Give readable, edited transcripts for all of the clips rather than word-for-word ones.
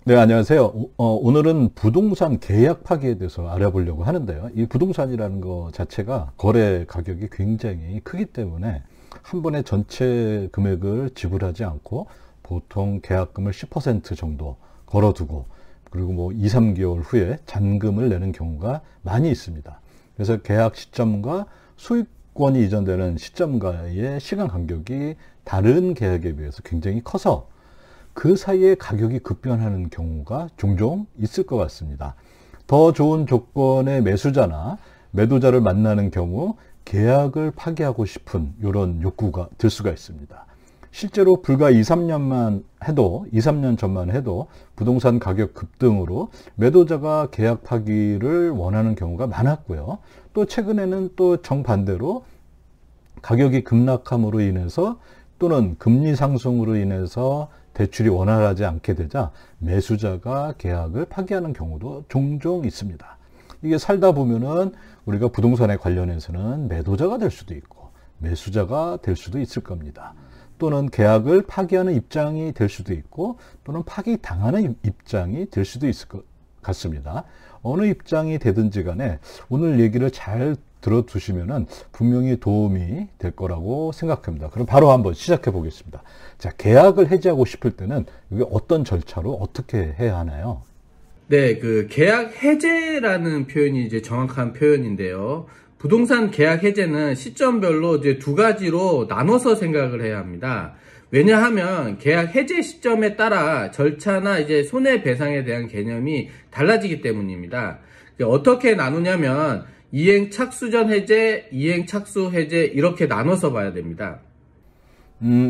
네, 안녕하세요. 오늘은 부동산 계약 파기에 대해서 알아보려고 하는데요. 이 부동산이라는 것 자체가 거래 가격이 굉장히 크기 때문에 한 번에 전체 금액을 지불하지 않고 보통 계약금을 10% 정도 걸어두고 그리고 뭐 2, 3개월 후에 잔금을 내는 경우가 많이 있습니다. 그래서 계약 시점과 소유권이 이전되는 시점과의 시간 간격이 다른 계약에 비해서 굉장히 커서 그 사이에 가격이 급변하는 경우가 종종 있을 것 같습니다. 더 좋은 조건의 매수자나 매도자를 만나는 경우 계약을 파기하고 싶은 이런 욕구가 들 수가 있습니다. 실제로 불과 2, 3년 전만 해도 부동산 가격 급등으로 매도자가 계약 파기를 원하는 경우가 많았고요. 또 최근에는 또 정반대로 가격이 급락함으로 인해서 또는 금리 상승으로 인해서 대출이 원활하지 않게 되자 매수자가 계약을 파기하는 경우도 종종 있습니다. 이게 살다 보면은 우리가 부동산에 관련해서는 매도자가 될 수도 있고 매수자가 될 수도 있을 겁니다. 또는 계약을 파기하는 입장이 될 수도 있고 또는 파기당하는 입장이 될 수도 있을 것 같습니다. 어느 입장이 되든지 간에 오늘 얘기를 잘 들어두시면은 분명히 도움이 될 거라고 생각합니다. 그럼 바로 한번 시작해 보겠습니다. 자, 계약을 해지하고 싶을 때는 이게 어떤 절차로 어떻게 해야 하나요? 네, 계약 해제라는 표현이 이제 정확한 표현인데요. 부동산 계약 해제는 시점별로 이제 두 가지로 나눠서 생각을 해야 합니다. 왜냐하면 계약 해제 시점에 따라 절차나 이제 손해배상에 대한 개념이 달라지기 때문입니다. 어떻게 나누냐면 이행 착수 전 해제, 이행 착수 해제 이렇게 나눠서 봐야 됩니다.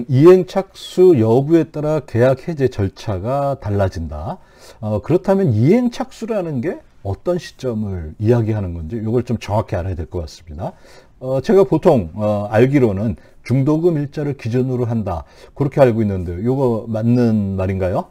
이행 착수 여부에 따라 계약 해제 절차가 달라진다. 그렇다면 이행 착수라는 게 어떤 시점을 이야기하는 건지 이걸 좀 정확히 알아야 될 것 같습니다. 제가 보통 알기로는 중도금 일자를 기준으로 한다 그렇게 알고 있는데 이거 맞는 말인가요?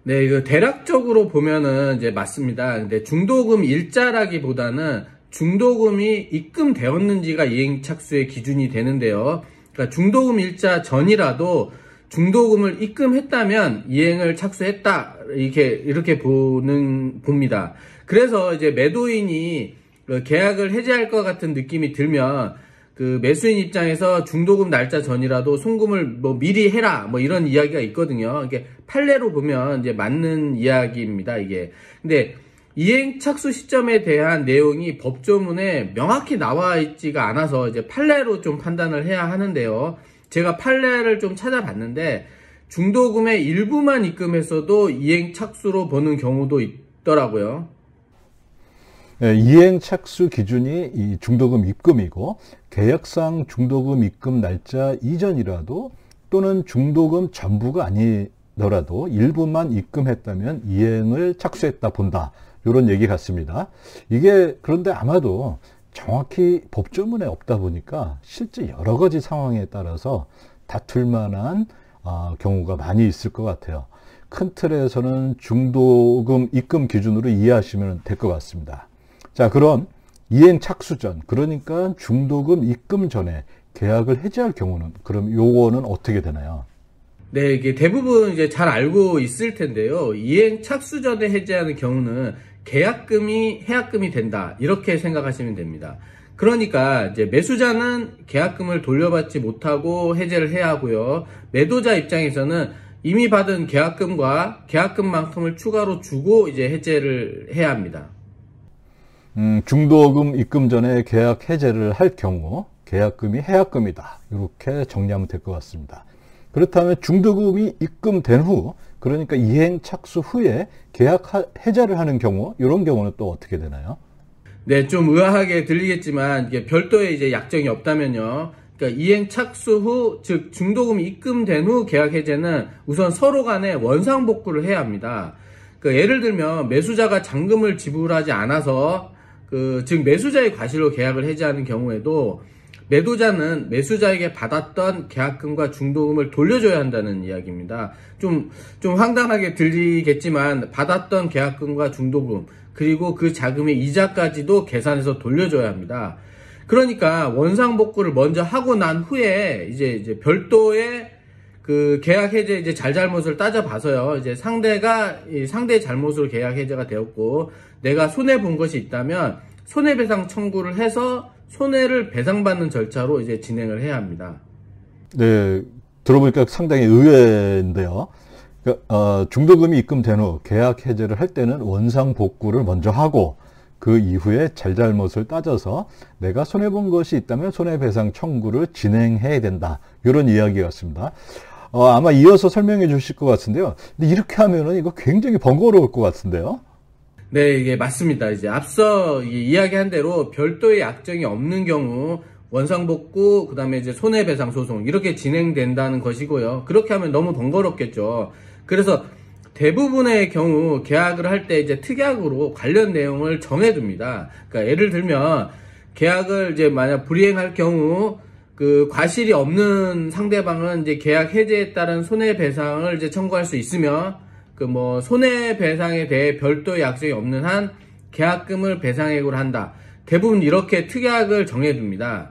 네, 이거 대략적으로 보면은 이제 맞습니다. 근데 중도금 일자라기보다는 중도금이 입금되었는지가 이행 착수의 기준이 되는데요. 그러니까 중도금 일자 전이라도 중도금을 입금했다면 이행을 착수했다 이렇게 봅니다. 그래서 이제 매도인이 계약을 해지할 것 같은 느낌이 들면 그 매수인 입장에서 중도금 날짜 전이라도 송금을 뭐 미리 해라 뭐 이런 이야기가 있거든요. 이게 판례로 보면 이제 맞는 이야기입니다. 이게 근데 이행 착수 시점에 대한 내용이 법조문에 명확히 나와 있지가 않아서 이제 판례로 좀 판단을 해야 하는데요. 제가 판례를 좀 찾아봤는데 중도금의 일부만 입금했어도 이행 착수로 보는 경우도 있더라고요. 네, 이행 착수 기준이 이 중도금 입금이고 계약상 중도금 입금 날짜 이전이라도 또는 중도금 전부가 아니더라도 일부만 입금했다면 이행을 착수했다 본다. 이런 얘기 같습니다. 이게 그런데 아마도 정확히 법조문에 없다 보니까 실제 여러 가지 상황에 따라서 다툴 만한 경우가 많이 있을 것 같아요. 큰 틀에서는 중도금 입금 기준으로 이해하시면 될 것 같습니다. 자, 그런 이행 착수 전, 그러니까 중도금 입금 전에 계약을 해지할 경우는 그럼 요거는 어떻게 되나요? 네, 이게 대부분 이제 잘 알고 있을 텐데요. 이행 착수 전에 해지하는 경우는 계약금이 해약금이 된다. 이렇게 생각하시면 됩니다. 그러니까 이제 매수자는 계약금을 돌려받지 못하고 해제를 해야 하고요. 매도자 입장에서는 이미 받은 계약금과 계약금만큼을 추가로 주고 이제 해제를 해야 합니다. 중도금 입금 전에 계약 해제를 할 경우 계약금이 해약금이다. 이렇게 정리하면 될 것 같습니다. 그렇다면 중도금이 입금된 후, 그러니까 이행 착수 후에 계약 해제를 하는 경우, 이런 경우는 또 어떻게 되나요? 네, 좀 의아하게 들리겠지만 이게 별도의 이제 약정이 없다면요. 그러니까 이행 착수 후, 즉 중도금이 입금된 후 계약 해제는 우선 서로 간에 원상복구를 해야 합니다. 예를 들면 매수자가 잔금을 지불하지 않아서 즉 매수자의 과실로 계약을 해지하는 경우에도 매도자는 매수자에게 받았던 계약금과 중도금을 돌려줘야 한다는 이야기입니다. 좀 황당하게 들리겠지만 받았던 계약금과 중도금 그리고 그 자금의 이자까지도 계산해서 돌려줘야 합니다. 그러니까 원상복구를 먼저 하고 난 후에 이제 별도의 그 계약 해제 이제 잘잘못을 따져봐서요. 이제 상대의 잘못으로 계약 해제가 되었고 내가 손해 본 것이 있다면 손해배상 청구를 해서 손해를 배상받는 절차로 이제 진행을 해야 합니다. 네, 들어보니까 상당히 의외인데요. 중도금이 입금된 후 계약 해제를 할 때는 원상 복구를 먼저 하고 그 이후에 잘잘못을 따져서 내가 손해본 것이 있다면 손해배상 청구를 진행해야 된다. 이런 이야기였습니다. 아마 이어서 설명해 주실 것 같은데요. 근데 이렇게 하면은 이거 굉장히 번거로울 것 같은데요. 네, 이게 맞습니다. 이제 앞서 이야기한 대로 별도의 약정이 없는 경우 원상복구, 그 다음에 이제 손해배상 소송 이렇게 진행된다는 것이고요. 그렇게 하면 너무 번거롭겠죠. 그래서 대부분의 경우 계약을 할 때 이제 특약으로 관련 내용을 정해둡니다. 그러니까 예를 들면 계약을 이제 만약 불이행할 경우 그 과실이 없는 상대방은 이제 계약 해제에 따른 손해배상을 이제 청구할 수 있으며 그 뭐 손해배상에 대해 별도의 약정이 없는 한 계약금을 배상액으로 한다. 대부분 이렇게 특약을 정해둡니다.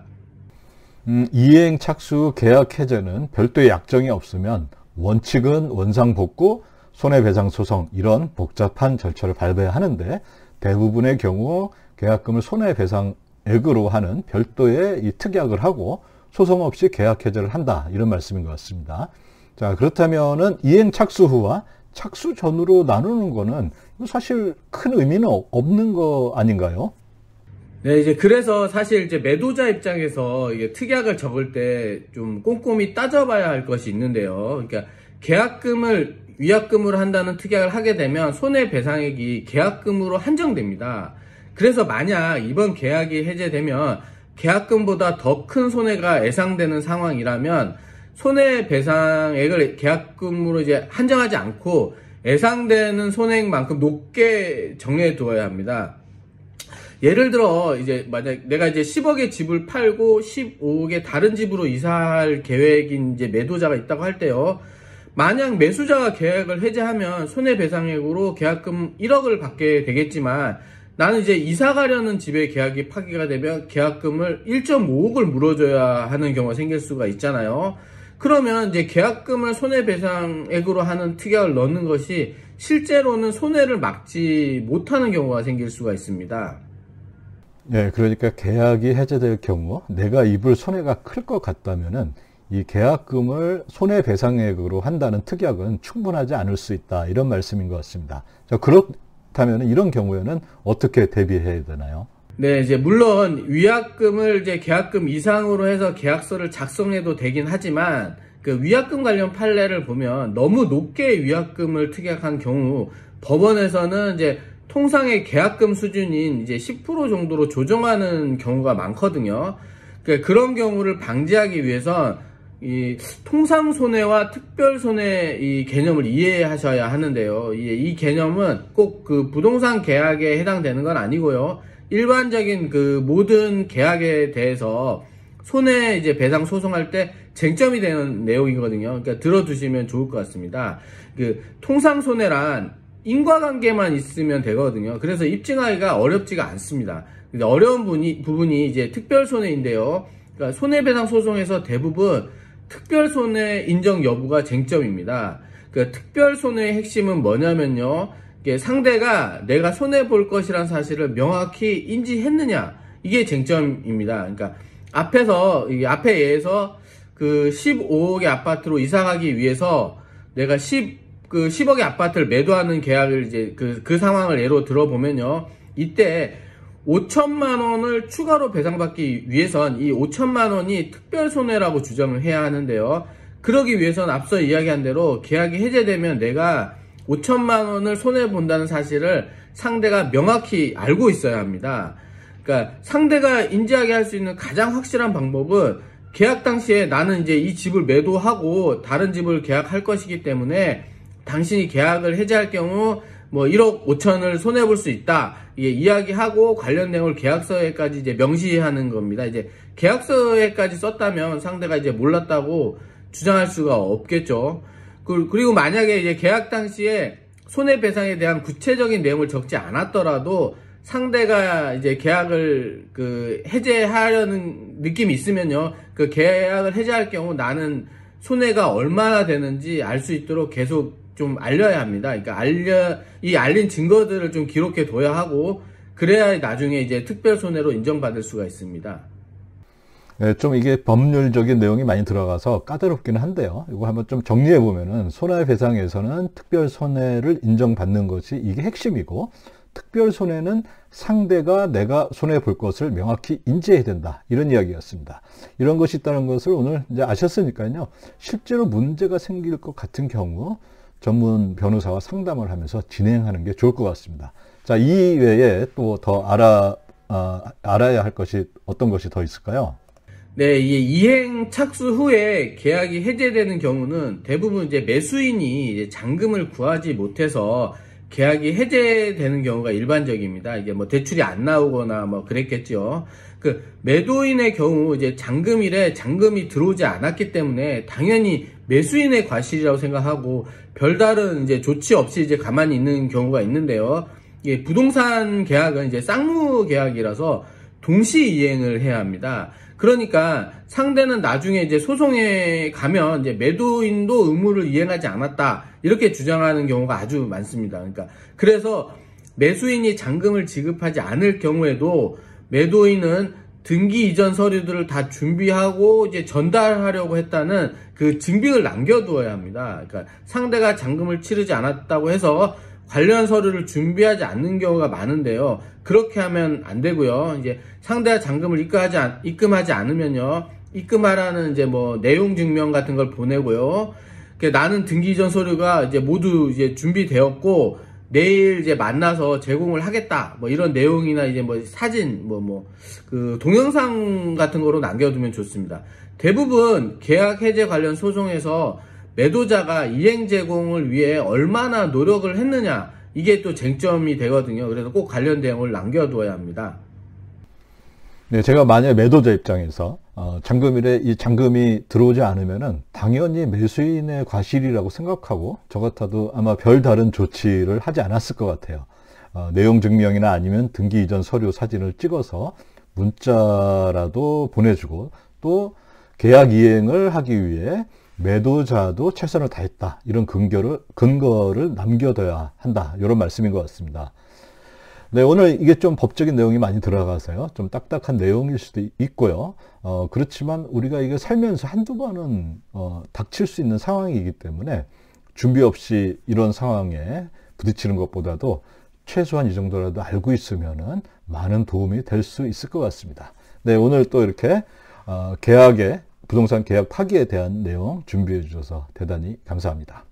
이행 착수 계약 해제는 별도의 약정이 없으면 원칙은 원상복구, 손해배상 소송 이런 복잡한 절차를 밟아야 하는데 대부분의 경우 계약금을 손해배상액으로 하는 별도의 이 특약을 하고 소송 없이 계약 해제를 한다 이런 말씀인 것 같습니다. 자, 그렇다면은 이행 착수 후와 착수 전으로 나누는 거는 사실 큰 의미는 없는 거 아닌가요? 네, 이제 그래서 사실 이제 매도자 입장에서 이게 특약을 적을 때 좀 꼼꼼히 따져봐야 할 것이 있는데요. 그러니까 계약금을 위약금으로 한다는 특약을 하게 되면 손해배상액이 계약금으로 한정됩니다. 그래서 만약 이번 계약이 해제되면 계약금보다 더 큰 손해가 예상되는 상황이라면 손해배상액을 계약금으로 이제 한정하지 않고 예상되는 손해액만큼 높게 정해두어야 합니다. 예를 들어 이제 만약 내가 이제 10억의 집을 팔고 15억의 다른 집으로 이사할 계획인 이제 매도자가 있다고 할 때요. 만약 매수자가 계약을 해제하면 손해배상액으로 계약금 1억을 받게 되겠지만 나는 이제 이사 가려는 집의 계약이 파기가 되면 계약금을 1.5억을 물어줘야 하는 경우가 생길 수가 있잖아요. 그러면 이제 계약금을 손해배상액으로 하는 특약을 넣는 것이 실제로는 손해를 막지 못하는 경우가 생길 수가 있습니다. 네, 그러니까 계약이 해제될 경우 내가 입을 손해가 클 것 같다면은 이 계약금을 손해배상액으로 한다는 특약은 충분하지 않을 수 있다 이런 말씀인 것 같습니다. 자, 그렇다면 이런 경우에는 어떻게 대비해야 되나요? 네, 이제 물론 위약금을 이제 계약금 이상으로 해서 계약서를 작성해도 되긴 하지만 그 위약금 관련 판례를 보면 너무 높게 위약금을 특약한 경우 법원에서는 이제 통상의 계약금 수준인 이제 10% 정도로 조정하는 경우가 많거든요. 그러니까 그런 경우를 방지하기 위해서 이 통상 손해와 특별 손해 이 개념을 이해하셔야 하는데요. 이 개념은 꼭 그 부동산 계약에 해당되는 건 아니고요. 일반적인 그 모든 계약에 대해서 손해 이제 배상 소송할 때 쟁점이 되는 내용이거든요. 그러니까 들어두시면 좋을 것 같습니다. 그 통상 손해란 인과관계만 있으면 되거든요. 그래서 입증하기가 어렵지가 않습니다. 근데 어려운 부분이 이제 특별 손해인데요. 그러니까 손해배상 소송에서 대부분 특별 손해 인정 여부가 쟁점입니다. 그러니까 특별 손해의 핵심은 뭐냐면요. 상대가 내가 손해 볼 것이란 사실을 명확히 인지했느냐, 이게 쟁점입니다. 그러니까 앞에 예에서 그 15억의 아파트로 이사 가기 위해서 내가 10억의 아파트를 매도하는 계약을 이제 그 상황을 예로 들어보면요. 이때 5천만 원을 추가로 배상받기 위해선 이 5천만 원이 특별 손해라고 주장을 해야 하는데요. 그러기 위해선 앞서 이야기한 대로 계약이 해제되면 내가 5천만 원을 손해본다는 사실을 상대가 명확히 알고 있어야 합니다. 그러니까 상대가 인지하게 할 수 있는 가장 확실한 방법은 계약 당시에 나는 이제 이 집을 매도하고 다른 집을 계약할 것이기 때문에 당신이 계약을 해제할 경우 뭐 1억 5천을 손해볼 수 있다. 이야기하고 관련 내용을 계약서에까지 이제 명시하는 겁니다. 이제 계약서에까지 썼다면 상대가 이제 몰랐다고 주장할 수가 없겠죠. 그리고 만약에 이제 계약 당시에 손해배상에 대한 구체적인 내용을 적지 않았더라도 상대가 이제 계약을 해제하려는 느낌이 있으면요. 그 계약을 해제할 경우 나는 손해가 얼마나 되는지 알 수 있도록 계속 좀 알려야 합니다. 그러니까 알린 증거들을 좀 기록해 둬야 하고, 그래야 나중에 이제 특별 손해로 인정받을 수가 있습니다. 네, 좀 이게 법률적인 내용이 많이 들어가서 까다롭기는 한데요. 이거 한번 좀 정리해 보면은, 손해배상에서는 특별 손해를 인정받는 것이 이게 핵심이고, 특별 손해는 상대가 내가 손해 볼 것을 명확히 인지해야 된다, 이런 이야기였습니다. 이런 것이 있다는 것을 오늘 이제 아셨으니까요. 실제로 문제가 생길 것 같은 경우 전문 변호사와 상담을 하면서 진행하는 게 좋을 것 같습니다. 자, 이 외에 또 더 알아야 할 것이 어떤 것이 더 있을까요? 네, 이행 착수 후에 계약이 해제되는 경우는 대부분 이제 매수인이 이제 잔금을 구하지 못해서 계약이 해제되는 경우가 일반적입니다. 이게 뭐 대출이 안 나오거나 뭐 그랬겠죠. 그 매도인의 경우 이제 잔금일에 잔금이 들어오지 않았기 때문에 당연히 매수인의 과실이라고 생각하고 별다른 이제 조치 없이 이제 가만히 있는 경우가 있는데요. 이게 부동산 계약은 이제 쌍무 계약이라서 동시 이행을 해야 합니다. 그러니까 상대는 나중에 이제 소송에 가면 이제 매도인도 의무를 이행하지 않았다, 이렇게 주장하는 경우가 아주 많습니다. 그러니까 그래서 매수인이 잔금을 지급하지 않을 경우에도 매도인은 등기 이전 서류들을 다 준비하고 이제 전달하려고 했다는 그 증빙을 남겨두어야 합니다. 그러니까 상대가 잔금을 치르지 않았다고 해서 관련 서류를 준비하지 않는 경우가 많은데요. 그렇게 하면 안 되고요. 이제 상대가 잔금을 입금하지 않으면요, 입금하라는 이제 뭐 내용 증명 같은 걸 보내고요. 나는 등기 이전 서류가 이제 모두 이제 준비되었고 내일 이제 만나서 제공을 하겠다, 뭐 이런 내용이나 이제 뭐 사진 그 동영상 같은 거로 남겨두면 좋습니다. 대부분 계약 해제 관련 소송에서 매도자가 이행 제공을 위해 얼마나 노력을 했느냐, 이게 또 쟁점이 되거든요. 그래서 꼭 관련 내용을 남겨두어야 합니다. 네, 제가 만약 매도자 입장에서 잔금일에 이 잔금이 들어오지 않으면은 당연히 매수인의 과실이라고 생각하고 저 같아도 아마 별다른 조치를 하지 않았을 것 같아요. 내용 증명이나 아니면 등기 이전 서류 사진을 찍어서 문자라도 보내주고, 또 계약 이행을 하기 위해 매도자도 최선을 다했다, 이런 근거를 남겨둬야 한다, 이런 말씀인 것 같습니다. 네, 오늘 이게 좀 법적인 내용이 많이 들어가서요, 좀 딱딱한 내용일 수도 있고요. 그렇지만 우리가 이게 살면서 한두 번은 닥칠 수 있는 상황이기 때문에 준비 없이 이런 상황에 부딪히는 것보다도 최소한 이 정도라도 알고 있으면은 많은 도움이 될 수 있을 것 같습니다. 네, 오늘 또 이렇게 부동산 계약 파기에 대한 내용 준비해 주셔서 대단히 감사합니다.